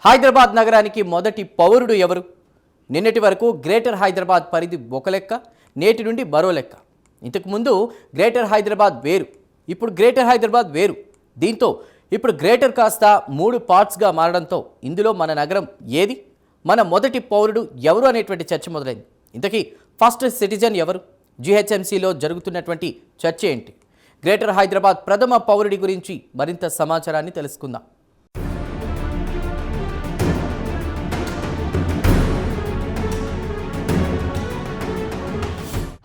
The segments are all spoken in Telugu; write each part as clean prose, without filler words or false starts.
హైదరాబాద్ నగరానికి మొదటి పౌరుడు ఎవరు? నిన్నటి వరకు గ్రేటర్ హైదరాబాద్ పరిధి ఒక లెక్క, నేటి నుండి మరో లెక్క. ఇంతకుముందు గ్రేటర్ హైదరాబాద్ వేరు, ఇప్పుడు గ్రేటర్ హైదరాబాద్ వేరు. దీంతో ఇప్పుడు గ్రేటర్ కాస్త 3 పార్ట్స్గా మారడంతో ఇందులో మన నగరం ఏది, మన మొదటి పౌరుడు ఎవరు అనేటువంటి చర్చ మొదలైంది. ఇంతకీ ఫస్ట్ సిటిజన్ ఎవరు? జీహెచ్ఎంసీలో జరుగుతున్నటువంటి చర్చ ఏంటి? గ్రేటర్ హైదరాబాద్ ప్రథమ పౌరుడి గురించి మరింత సమాచారాన్ని తెలుసుకుందాం.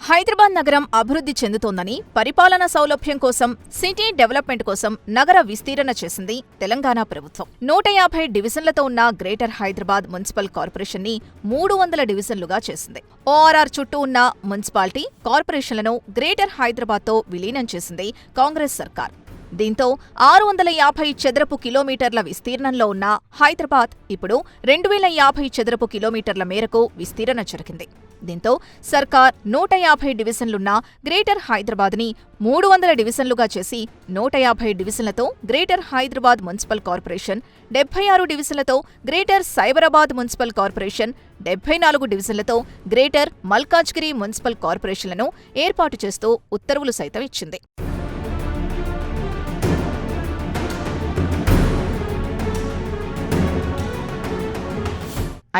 హైదరాబాద్ నగరం అభివృద్ధి చెందుతోందని, పరిపాలనా సౌలభ్యం కోసం, సిటీ డెవలప్మెంట్ కోసం నగర విస్తీరణ చేసింది తెలంగాణ ప్రభుత్వం. 150 డివిజన్లతో ఉన్న గ్రేటర్ హైదరాబాద్ మున్సిపల్ కార్పొరేషన్ ని 300 డివిజన్లుగా చేసింది. ఓఆర్ఆర్ చుట్టూ ఉన్న మున్సిపాలిటీ, కార్పొరేషన్లను గ్రేటర్ హైదరాబాద్తో విలీనం చేసింది కాంగ్రెస్ సర్కార్. దీంతో 650 చదరపు కిలోమీటర్ల విస్తీర్ణంలో ఉన్న హైదరాబాద్ ఇప్పుడు 2050 చదరపు కిలోమీటర్ల మేరకు విస్తీరణ జరిగింది. దీంతో సర్కార్ 150 డివిజన్లున్న గ్రేటర్ హైదరాబాద్ని 300 డివిజన్లుగా చేసి 150 డివిజన్లతో గ్రేటర్ హైదరాబాద్ మున్సిపల్ కార్పొరేషన్, 76 డివిజన్లతో గ్రేటర్ సైబరాబాద్ మున్సిపల్ కార్పొరేషన్, 74 డివిజన్లతో గ్రేటర్ మల్కాజ్గిరి మున్సిపల్ కార్పొరేషన్లను ఏర్పాటు చేస్తూ ఉత్తర్వులు సైతం ఇచ్చింది.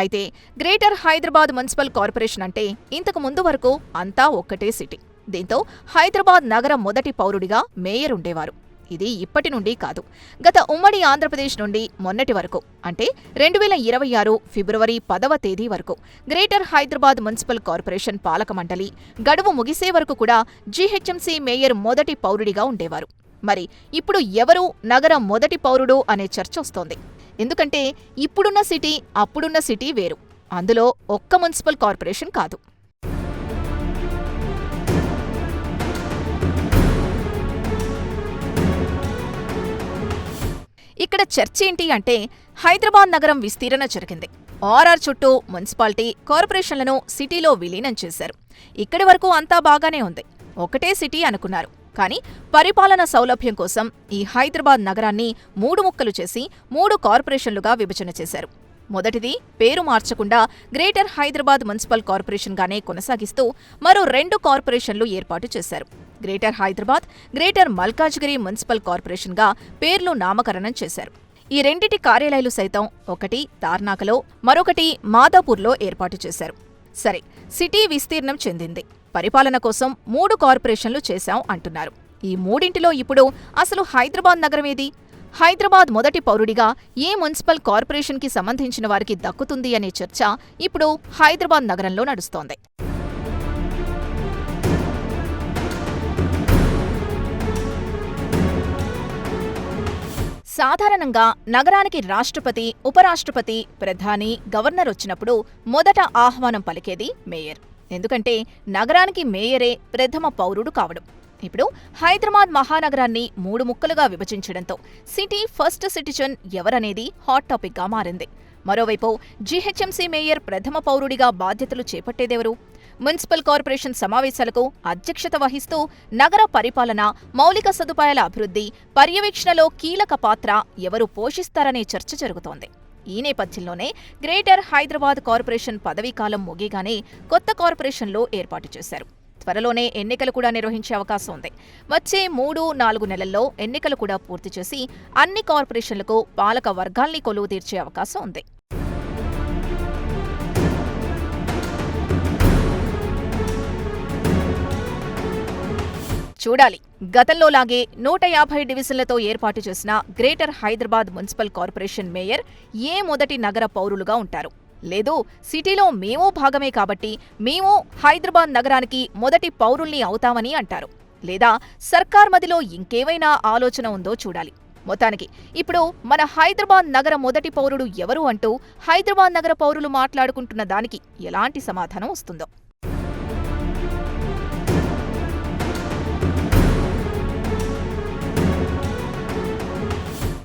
అయితే గ్రేటర్ హైదరాబాద్ మున్సిపల్ కార్పొరేషన్ అంటే ఇంతకు ముందు వరకు అంతా ఒక్కటే సిటీ. దీంతో హైదరాబాద్ నగర మొదటి పౌరుడిగా మేయర్ ఉండేవారు. ఇది ఇప్పటి నుండి కాదు, గత ఉమ్మడి ఆంధ్రప్రదేశ్ నుండి మొన్నటి వరకు అంటే 2026 ఫిబ్రవరి 10వ తేదీ వరకు గ్రేటర్ హైదరాబాద్ మున్సిపల్ కార్పొరేషన్ పాలక మండలి గడువు ముగిసే వరకు కూడా జీహెచ్ఎంసీ మేయర్ మొదటి పౌరుడిగా ఉండేవారు. మరి ఇప్పుడు ఎవరు నగర మొదటి పౌరుడు అనే చర్చ వస్తోంది. ఎందుకంటే ఇప్పుడున్న సిటీ, అప్పుడున్న సిటీ వేరు. అందులో ఒక్క మున్సిపల్ కార్పొరేషన్ కాదు. ఇక్కడ చర్చ ఏంటి అంటే, హైదరాబాద్ నగరం విస్తీరణ జరిగింది. ఓఆర్ఆర్ చుట్టూ మున్సిపాలిటీ, కార్పొరేషన్లను సిటీలో విలీనం చేశారు. ఇక్కడి వరకు అంతా బాగానే ఉంది, ఒకటే సిటీ అనుకున్నారు. కానీ పరిపాలన సౌలభ్యం కోసం ఈ హైదరాబాద్ నగరాన్ని 3 ముక్కలు చేసి 3 కార్పొరేషన్లుగా విభజన చేశారు. మొదటిది పేరు మార్చకుండా గ్రేటర్ హైదరాబాద్ మున్సిపల్ కార్పొరేషన్గానే కొనసాగిస్తూ మరో 2 కార్పొరేషన్లు ఏర్పాటు చేశారు. Greater Hyderabad, greater Malkajgiri municipal కార్పొరేషన్గా పేర్లు నామకరణం చేశారు. ఈ రెండిటి కార్యాలయాలు సైతం ఒకటి తార్నాకలో, మరొకటి మాదాపూర్లో ఏర్పాటు చేశారు. సరే, సిటీ విస్తీర్ణం చెందింది, పరిపాలన కోసం 3 కార్పొరేషన్లు చేశాం అంటున్నారు. ఈ మూడింటిలో ఇప్పుడు అసలు హైదరాబాద్ నగరమేది? హైదరాబాద్ మొదటి పౌరుడిగా ఏ మున్సిపల్ కార్పొరేషన్కి సంబంధించిన వారికి దక్కుతుంది అనే చర్చ ఇప్పుడు హైదరాబాద్ నగరంలో నడుస్తోంది. సాధారణంగా నగరానికి రాష్ట్రపతి, ఉపరాష్ట్రపతి, ప్రధాని, గవర్నర్ వచ్చినప్పుడు మొదట ఆహ్వానం పలికేది మేయర్. ఎందుకంటే నగరానికి మేయరే ప్రథమ పౌరుడు కావడం. ఇప్పుడు హైదరాబాద్ మహానగరాన్ని 3 ముక్కలుగా విభజించడంతో సిటీ ఫస్ట్ సిటిజన్ ఎవరనేది హాట్ టాపిక్గా మారింది. మరోవైపు జీహెచ్ఎంసీ మేయర్ ప్రథమ పౌరుడిగా బాధ్యతలు చేపట్టేదెవరు? మున్సిపల్ కార్పొరేషన్ సమావేశాలకు అధ్యక్షత వహిస్తూ నగర పరిపాలన, మౌలిక సదుపాయాల అభివృద్ధి, పర్యవేక్షణలో కీలక పాత్ర ఎవరు పోషిస్తారనే చర్చ జరుగుతోంది. ఈ నేపథ్యంలోనే గ్రేటర్ హైదరాబాద్ కార్పొరేషన్ పదవీకాలం ముగియగానే కొత్త కార్పొరేషన్లు ఏర్పాటు చేశారు. త్వరలోనే ఎన్నికలు కూడా నిర్వహించే అవకాశం ఉంది. వచ్చే 3-4 నెలల్లో ఎన్నికలు కూడా పూర్తి చేసి అన్ని కార్పొరేషన్లకు పాలక వర్గాల్ని కొలువు తీర్చే అవకాశం ఉంది. చూడాలి, గతంలోలాగే 150 డివిజన్లతో ఏర్పాటు చేసిన greater Hyderabad municipal corporation mayor ఏ మొదటి నగర పౌరులుగా ఉంటారు? లేదు, సిటీలో మేము భాగమే కాబట్టి మేము హైదరాబాద్ నగరానికి మొదటి పౌరుల్ని అవుతామని అంటారు. లేదా సర్కార్ మదిలో ఇంకేమైనా ఆలోచన ఉందో చూడాలి. మొత్తానికి ఇప్పుడు మన హైదరాబాద్ నగర మొదటి పౌరుడు ఎవరు అంటూ హైదరాబాద్ నగర పౌరులు మాట్లాడుకుంటున్న దానికి ఎలాంటి సమాధానం వస్తుందో.